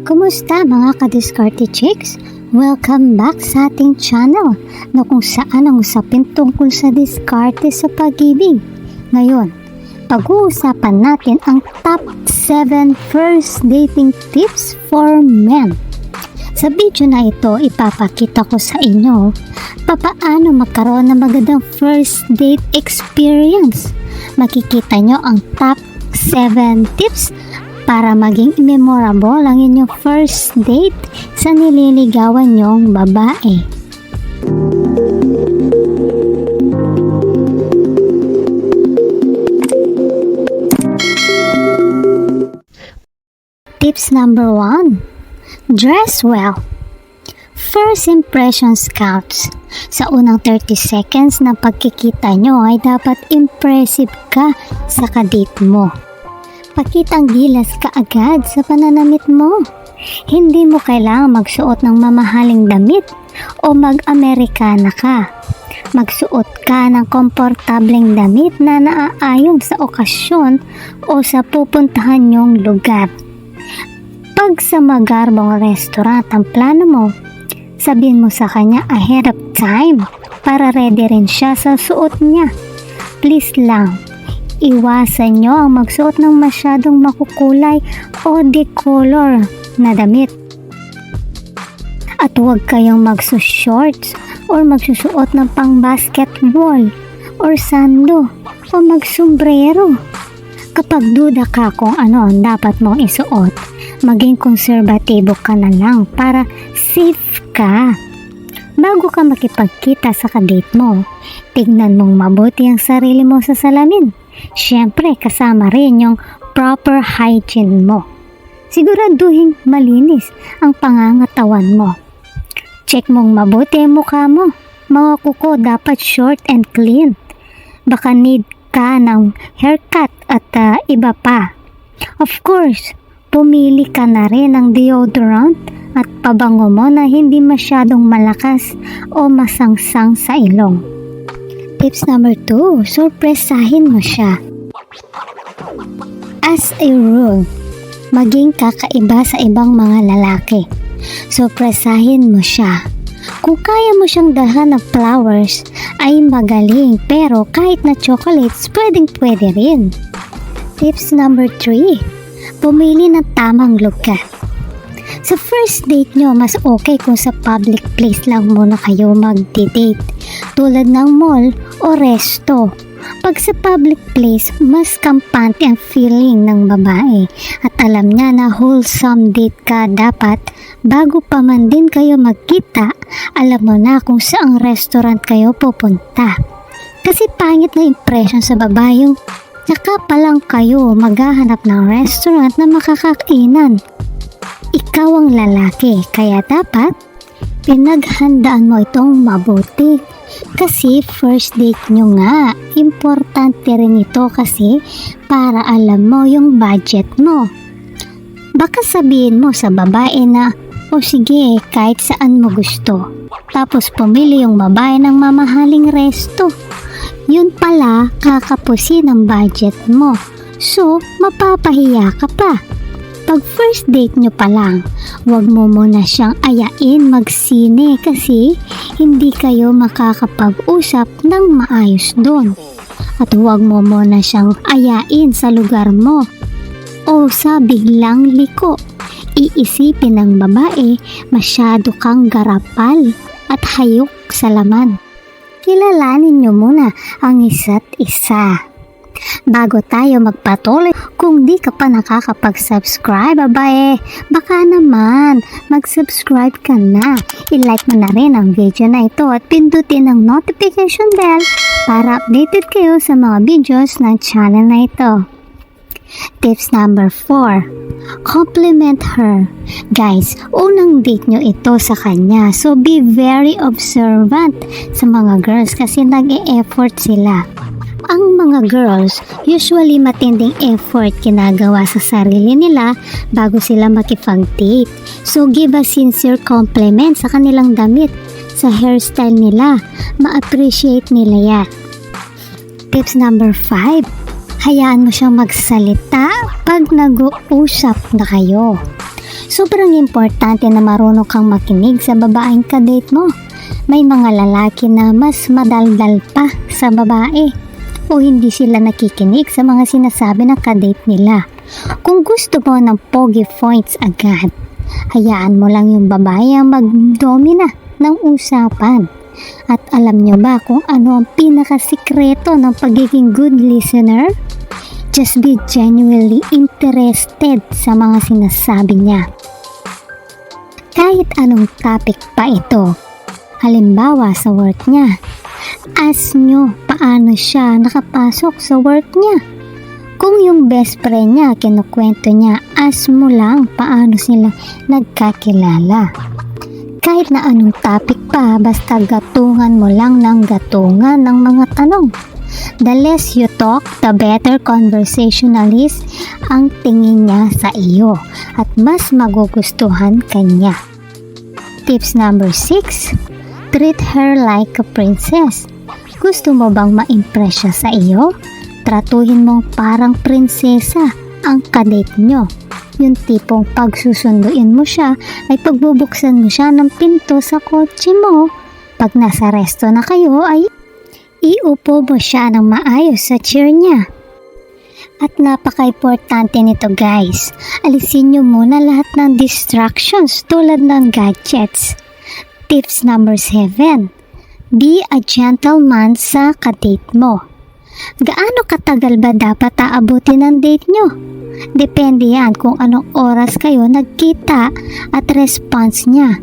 Kumusta mga ka-diskarte chicks? Welcome back sa ating channel na kung saan ang usapin tungkol sa diskarte sa pag-ibig. Ngayon, pag-uusapan natin ang top 7 first dating tips for men. Sa video na ito, ipapakita ko sa inyo paano magkaroon ng magandang first date experience. Makikita nyo ang top 7 tips para maging memorable ang inyong first date sa nililigawan nyong babae. Tips number 1. Dress well. First impressions counts. Sa unang 30 seconds na pagkikita nyo ay dapat impressive ka sa kadate mo. Pakitang gilas ka agad sa pananamit mo. Hindi mo kailangang magsuot ng mamahaling damit o mag-Amerikana ka. Magsuot ka ng komportableng damit na naaayon sa okasyon o sa pupuntahan nyong lugar. Pag sa magarbong restaurant ang plano mo, sabihin mo sa kanya ahead of time para ready rin siya sa suot niya. Please lang, iwasan nyo ang magsuot ng masyadong makukulay o decolor na damit. At huwag kayong magsushorts or magsusuot ng pang basketball or sando o magsombrero. Kapag duda ka kung ano ang dapat mong isuot, maging konserbatibo ka na lang para safe ka. Bago ka makipagkita sa kadate mo, tignan mong mabuti ang sarili mo sa salamin. Siyempre, kasama rin yung proper hygiene mo. Siguraduhin malinis ang pangangatawan mo. Check mong mabuti ang mukha mo. Mga kuko dapat short and clean. Baka need ka ng haircut at iba pa. Of course, pumili ka na rin ng deodorant at pabango mo na hindi masyadong malakas o masangsang sa ilong. Tips number 2, surpresahin mo siya. As a rule, maging kakaiba sa ibang mga lalaki. Surpresahin mo siya. Kung kaya mo siyang dalhan ng flowers, ay magaling, pero kahit na chocolates, pwede rin. Tips number 3, pumili ng tamang lugar. Sa first date nyo, mas okay kung sa public place lang muna kayo mag-date, tulad ng mall o resto. Pag sa public place, mas kampante ang feeling ng babae at alam niya na wholesome date ka dapat. Bago pa man din kayo magkita, alam mo na kung saang restaurant kayo pupunta. Kasi pangit na impression sa babae yung saka pa lang kayo maghahanap ng restaurant na makakainan. Ikaw ang lalaki, kaya dapat pinaghandaan mo itong mabuti. Kasi first date nyo nga, importante rin ito kasi para alam mo yung budget mo. Baka sabihin mo sa babae na, o sige, kahit saan mo gusto. Tapos pumili yung babae ng mamahaling resto. Yun pala, kakapusin ang budget mo. So, mapapahiya ka pa. Pag first date nyo pa lang, huwag mo muna siyang ayain magsine kasi hindi kayo makakapag-usap ng maayos doon. At huwag mo muna siyang ayain sa lugar mo o sa biglang liko. Iisipin ng babae masyado kang garapal at hayok sa laman. Kilalanin nyo muna ang isa't isa. Bago tayo magpatuloy, kung di ka pa nakakapag-subscribe, babae, baka naman mag-subscribe ka na. I-like mo na rin ang video na ito at pindutin ang notification bell para updated kayo sa mga videos ng channel na ito. Tips number 4, compliment her. Guys, unang date nyo ito sa kanya, so be very observant sa mga girls kasi nag-e-effort sila. Ang mga girls, usually matinding effort ginagawa sa sarili nila bago sila makipag-date. So give a sincere compliment sa kanilang damit, sa hairstyle nila. Ma-appreciate nila yan. Tips number 5, hayaan mo siyang magsalita pag nag-uusap na kayo. Sobrang importante na marunong kang makinig sa babaeng kadate mo. May mga lalaki na mas madaldal pa sa babae o hindi sila nakikinig sa mga sinasabi ng kadate nila. Kung gusto mo ng pogi points agad, hayaan mo lang yung babae ang magdomina ng usapan. At alam nyo ba kung ano ang pinakasikreto ng pagiging good listener? Just be genuinely interested sa mga sinasabi niya. Kahit anong topic pa ito, halimbawa sa work niya, ask nyo paano siya nakapasok sa work niya. Kung yung best friend niya kinukwento niya, ask mo lang paano sila nagkakilala. Kahit na anong topic pa, basta gatungan mo lang ng gatungan ng mga tanong. The less you talk, the better conversationalist ang tingin niya sa iyo at mas magugustuhan kanya. Tips number 6, treat her like a princess. Gusto mo bang ma-impress siya sa iyo? Tratuhin mong parang prinsesa ang kadate nyo. Yung tipong pagsusunduin mo siya ay pagbubuksan mo siya ng pinto sa kotse mo. Pag nasa resto na kayo ay iupo mo siya ng maayos sa chair niya. At napaka-importante nito guys, alisin nyo muna lahat ng distractions tulad ng gadgets. Tips number 7, be a gentleman sa kadate mo. Gaano katagal ba dapat aabutin ang date nyo? Depende yan kung anong oras kayo nagkita at response niya.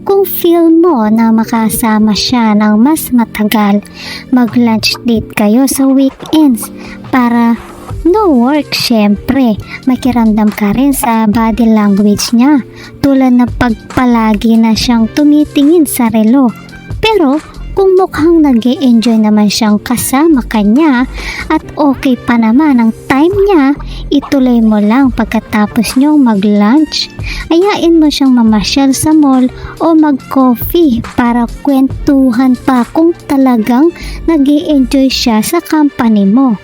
Kung feel mo na makasama siya ng mas matagal, mag-lunch date kayo sa weekends para no work syempre. Makiramdam ka rin sa body language niya tulad ng pagpalagi na siyang tumitingin sa relo. Pero kung mukhang nag-e-enjoy naman siyang kasama kanya at okay pa naman ang time niya, ituloy mo lang pagkatapos niyong mag-lunch. Ayain mo siyang mamasyal sa mall o mag-coffee para kwentuhan pa kung talagang nag-e-enjoy siya sa company mo.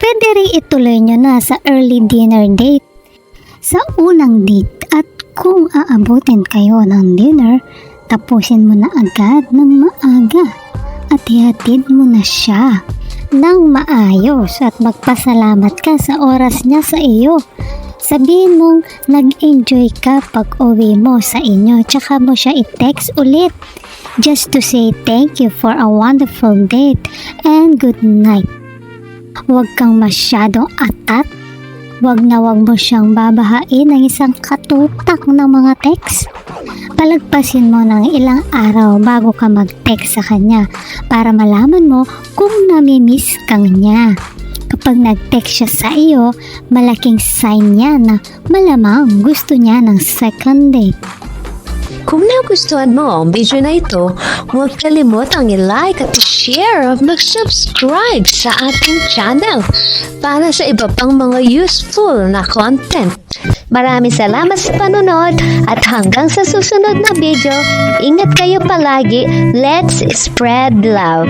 Pwede rin ituloy nyo na sa early dinner date. Sa unang date at kung aabutin kayo ng dinner, tapusin mo na agad ng maaga at ihatid mo na siya ng maayos at magpasalamat ka sa oras niya sa iyo. Sabihin mong nag-enjoy ka pag uwi mo sa inyo, tsaka mo siya i-text ulit just to say thank you for a wonderful date and good night. Huwag kang masyadong atat. Huwag mo siyang babahain ng isang katutak ng mga text. Palagpasin mo ng ilang araw bago ka mag-text sa kanya para malaman mo kung nami-miss kang niya. Kapag nag-text siya sa iyo, malaking sign niya na malamang gusto niya ng second date. Kung nagustuhan mo ang video na ito, huwag kalimutang i-like at i-share at mag-subscribe sa ating channel para sa iba pang mga useful na content. Maraming salamat sa panonood at hanggang sa susunod na video, ingat kayo palagi. Let's spread love!